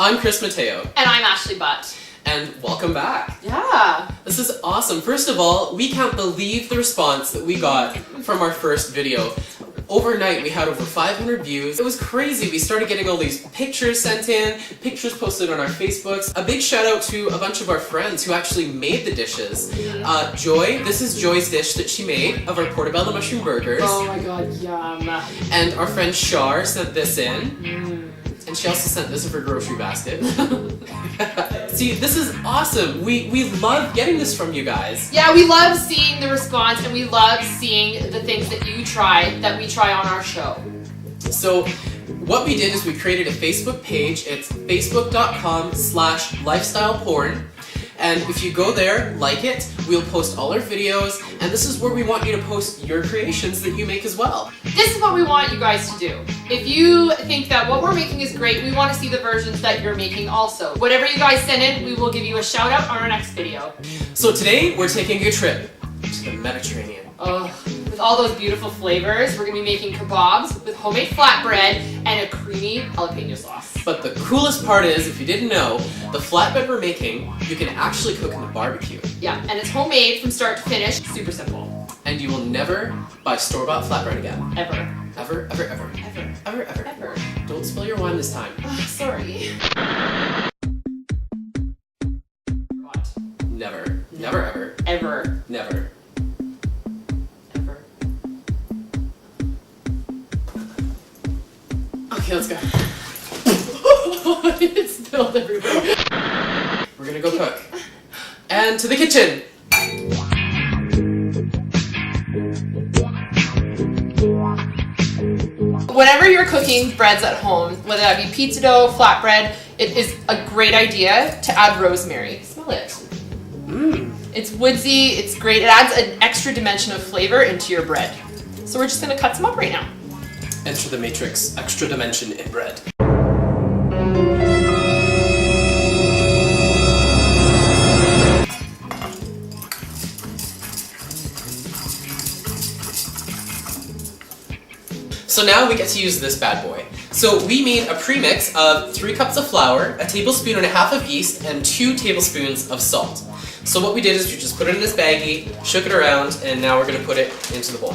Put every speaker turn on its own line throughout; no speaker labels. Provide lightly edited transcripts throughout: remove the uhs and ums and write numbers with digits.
I'm Chris Matteo.
And I'm Ashley Butt.
And welcome back.
Yeah.
This is awesome. First of all, we can't believe the response that we got from our first video. Overnight, we had over 500 views. It was crazy. We started getting all these pictures sent in, pictures posted on our Facebooks. A big shout out to a bunch of our friends who actually made the dishes. Joy, this is Joy's dish that she made of our portobello mushroom burgers.
Oh my god, yum.
And our friend Shar sent this in. And she also sent this in her grocery basket. See, this is awesome. We love getting this from you guys.
Yeah, we love seeing the response and we love seeing the things that you try, that we try on our show.
So what we did is we created a Facebook page. It's facebook.com/lifestyleporn. And if you go there, like it, we'll post all our videos, and this is where we want you to post your creations that you make as well.
This is what we want you guys to do. If you think that what we're making is great, we want to see the versions that you're making also. Whatever you guys send in, we will give you a shout out on our next video.
So today, we're taking a trip to the Mediterranean.
With all those beautiful flavors, we're going to be making kabobs with homemade flatbread and a creamy jalapeno sauce.
But the coolest part is, if you didn't know, the flatbread we're making, you can actually cook in the barbecue.
Yeah, and it's homemade from start to finish. Super simple.
And you will never buy store-bought flatbread again.
Ever.
Ever, ever, ever.
Ever.
Ever, ever.
Ever.
Don't spill your wine this time.
Sorry. What?
Never. Never, ever.
Ever.
Never.
Ever.
Okay, let's go. It spilled everywhere. We're gonna go cook. And to the kitchen!
Whenever you're cooking breads at home, whether that be pizza dough, flatbread, it is a great idea to add rosemary. Smell it. It's woodsy, it's great. It adds an extra dimension of flavor into your bread. So we're just gonna cut some up right now.
Enter the matrix, extra dimension in bread. So now we get to use this bad boy. So we made a premix of 3 cups of flour, a tablespoon and a half of yeast, and 2 tablespoons of salt. So what we did is we just put it in this baggie, shook it around, and now we're gonna put it into the bowl.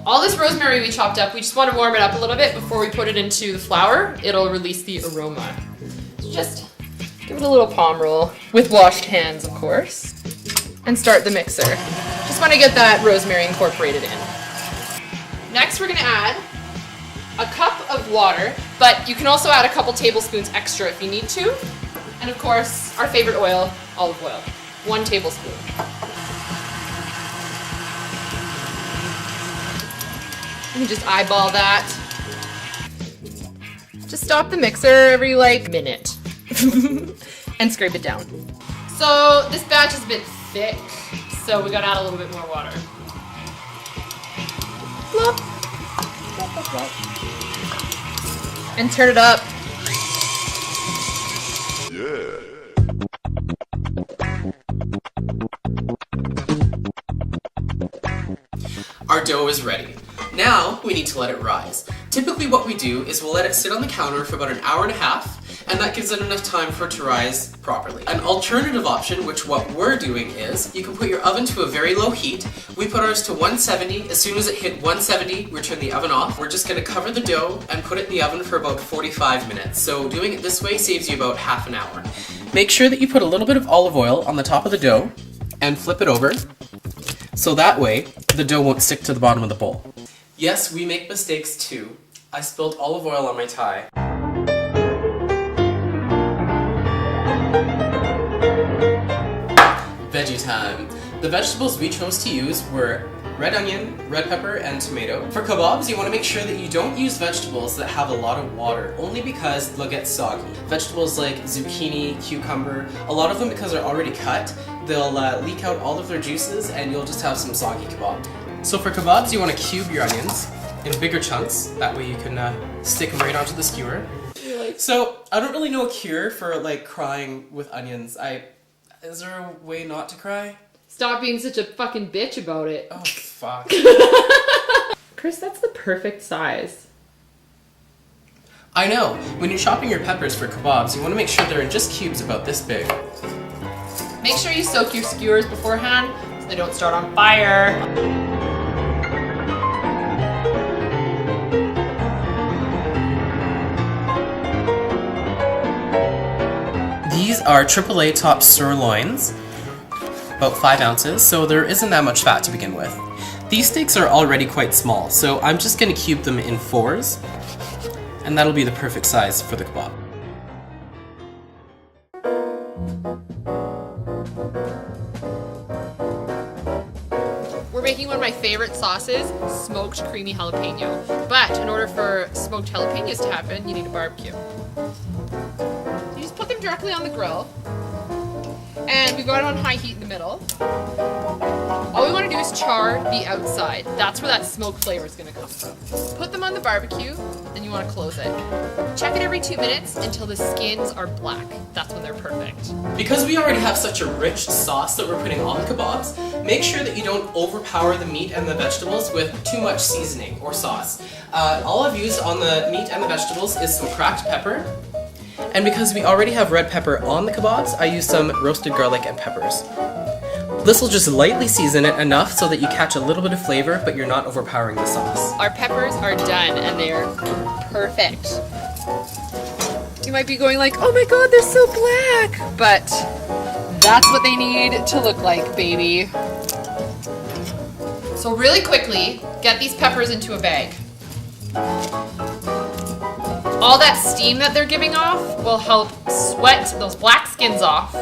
All this rosemary we chopped up, we just want to warm it up a little bit before we put it into the flour. It'll release the aroma. So just give it a little palm roll, with washed hands of course, and start the mixer. Just want to get that rosemary incorporated in. Next we're going to add a cup of water, but you can also add a couple tablespoons extra if you need to. And of course, our favorite oil, olive oil, 1 tablespoon. You can just eyeball that. Just stop the mixer every minute and scrape it down. So this batch is a bit thick, so we gotta add a little bit more water. Plop. Plop, plop, plop. And turn it up. Yeah.
Our dough is ready. Now we need to let it rise. Typically what we do is we'll let it sit on the counter for about an hour and a half, and that gives it enough time for it to rise properly. An alternative option, which what we're doing is, you can put your oven to a very low heat. We put ours to 170. As soon as it hit 170, we turn the oven off. We're just gonna cover the dough and put it in the oven for about 45 minutes. So doing it this way saves you about half an hour. Make sure that you put a little bit of olive oil on the top of the dough and flip it over. So that way, the dough won't stick to the bottom of the bowl. Yes, we make mistakes too. I spilled olive oil on my tie. Veggie time. The vegetables we chose to use were red onion, red pepper, and tomato. For kabobs, you want to make sure that you don't use vegetables that have a lot of water, only because they'll get soggy. Vegetables like zucchini, cucumber, a lot of them, because they're already cut, they'll leak out all of their juices and you'll just have some soggy kebab. So for kebabs, you want to cube your onions in bigger chunks. That way you can stick them right onto the skewer. So I don't really know a cure for crying with onions. Is there a way not to cry?
Stop being such a fucking bitch about it.
Oh, fuck.
Chris, that's the perfect size.
I know, when you're chopping your peppers for kebabs, you want to make sure they're in just cubes about this big.
Make sure you soak your skewers beforehand so they don't start on fire.
These are AAA top sirloins, about 5 ounces, so there isn't that much fat to begin with. These steaks are already quite small, so I'm just going to cube them in 4s, and that'll be the perfect size for the kebab.
We're making one of my favorite sauces, smoked creamy jalapeno. But in order for smoked jalapenos to happen, you need a barbecue. So you just put them directly on the grill, and we got it on high heat in the middle. All we want to do is char the outside. That's where that smoke flavor is going to come from. Put them on the barbecue, then you want to close it. Check it every 2 minutes until the skins are black. That's when they're perfect.
Because we already have such a rich sauce that we're putting on the kebabs, make sure that you don't overpower the meat and the vegetables with too much seasoning or sauce. All I've used on the meat and the vegetables is some cracked pepper. And because we already have red pepper on the kebabs, I use some roasted garlic and peppers. This will just lightly season it enough so that you catch a little bit of flavor, but you're not overpowering the sauce.
Our peppers are done and they're perfect. You might be going like, oh my god, they're so black! But that's what they need to look like, baby. So really quickly, get these peppers into a bag. All that steam that they're giving off will help sweat those black skins off,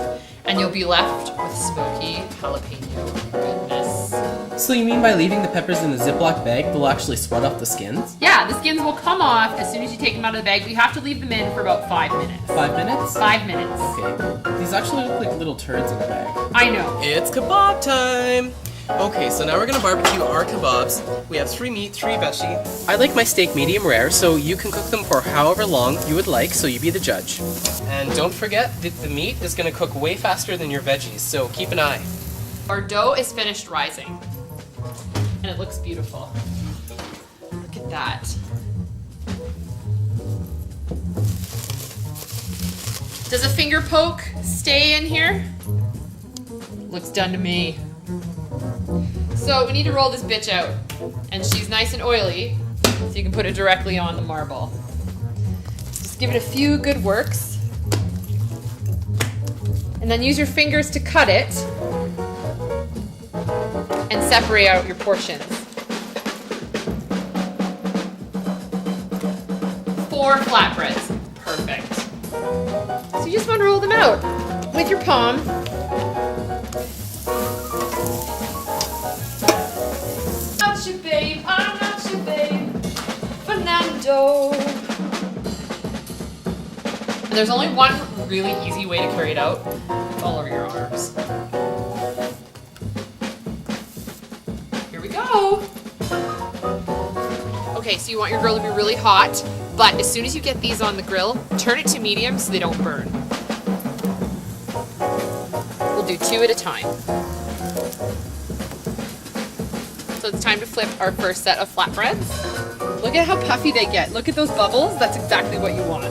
and you'll be left with smoky jalapeno goodness.
So you mean by leaving the peppers in a Ziploc bag, they'll actually sweat off the skins?
Yeah, the skins will come off as soon as you take them out of the bag. We have to leave them in for about 5 minutes.
5 minutes?
5 minutes.
Okay. These actually look like little turds in the bag.
I know.
It's kebab time! Okay, so now we're gonna barbecue our kebabs. We have 3 meat, 3 veggie. I like my steak medium rare, so you can cook them for however long you would like, so you be the judge. And don't forget that the meat is gonna cook way faster than your veggies, so keep an eye.
Our dough is finished rising, and it looks beautiful. Look at that. Does a finger poke stay in here? Looks done to me. So we need to roll this bitch out, and she's nice and oily, so you can put it directly on the marble. Just give it a few good works, and then use your fingers to cut it, and separate out your portions. 4 flatbreads, perfect. So you just want to roll them out with your palm. Babe, I'm not your babe, Fernando. And there's only one really easy way to carry it out. It's all over your arms. Here we go. Okay, so you want your grill to be really hot, but as soon as you get these on the grill, turn it to medium so they don't burn. We'll do 2 at a time. So it's time to flip our first set of flatbreads. Look at how puffy they get. Look at those bubbles. That's exactly what you want.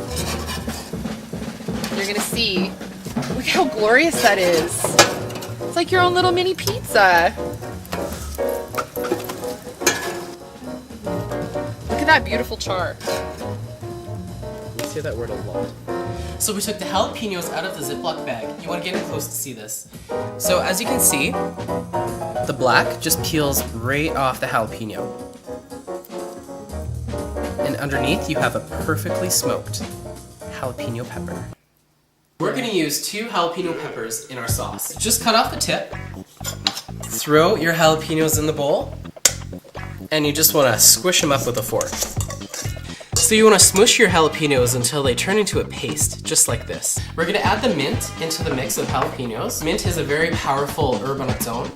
You're gonna see, look how glorious that is. It's like your own little mini pizza. Look at that beautiful char.
You say that word a lot. So we took the jalapenos out of the Ziploc bag. You want to get in close to see this. So as you can see, the black just peels right off the jalapeno. And underneath you have a perfectly smoked jalapeno pepper. We're going to use 2 jalapeno peppers in our sauce. Just cut off the tip, throw your jalapenos in the bowl, and you just want to squish them up with a fork. So you want to smoosh your jalapenos until they turn into a paste, just like this. We're going to add the mint into the mix of jalapenos. Mint is a very powerful herb on its own,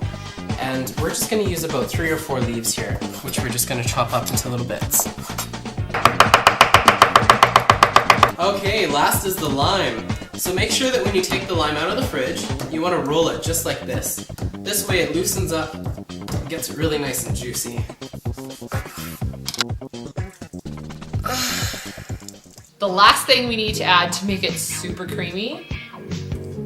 and we're just going to use about 3 or 4 leaves here, which we're just going to chop up into little bits. Okay, last is the lime. So make sure that when you take the lime out of the fridge, you want to roll it just like this. This way it loosens up, gets really nice and juicy.
The The last thing we need to add to make it super creamy,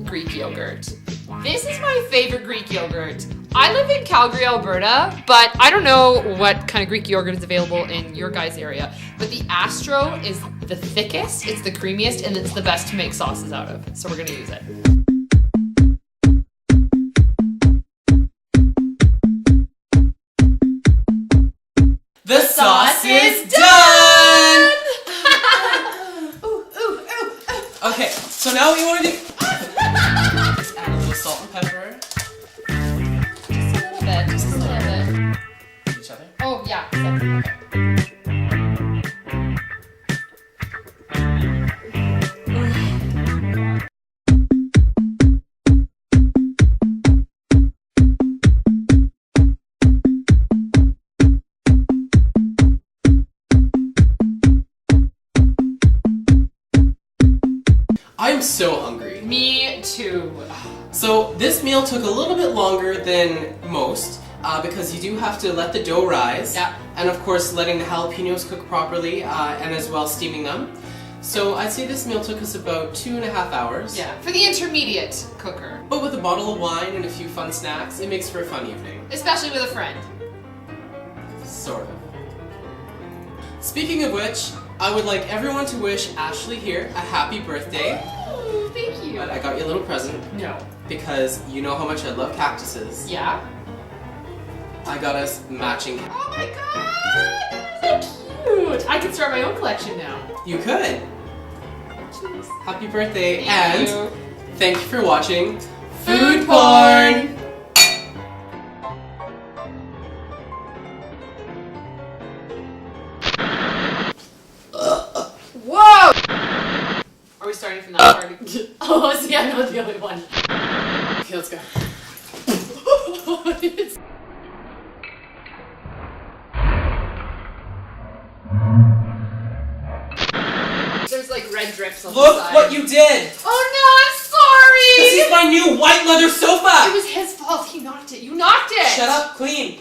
Greek yogurt. This is my favorite Greek yogurt. I live in Calgary, Alberta, but I don't know what kind of Greek yogurt is available in your guys' area. But the Astro is the thickest, it's the creamiest, and it's the best to make sauces out of. So we're gonna use it.
The sauce is done! Okay, so now what you want to do... Just add a little salt and pepper.
Just a little bit.
Each other.
Oh, yeah.
I'm so hungry.
Me too.
So this meal took a little bit longer than most because you do have to let the dough rise.
Yeah.
And of course letting the jalapenos cook properly and as well steaming them. So I'd say this meal took us about 2.5 hours.
Yeah, for the intermediate cooker.
But with a bottle of wine and a few fun snacks, it makes for a fun evening.
Especially with a friend.
Sort of. Speaking of which, I would like everyone to wish Ashley here a happy birthday.
Oh, thank you.
But I got you a little present.
No.
Because you know how much I love cactuses.
Yeah?
I got us matching.
Oh my god! That's so cute! I can start my own collection now.
You could.
Cheers.
Happy birthday
Thank
and
you.
thank you for watching Food Porn!
Whoa! Are we starting from that part? Oh, see, I know the other one.
Okay, let's go.
There's like red drips on the
Look
side.
what you did!
Oh no, I'm sorry!
This is my new white leather sofa!
It was his fault. He knocked it. You knocked it!
Shut up, clean!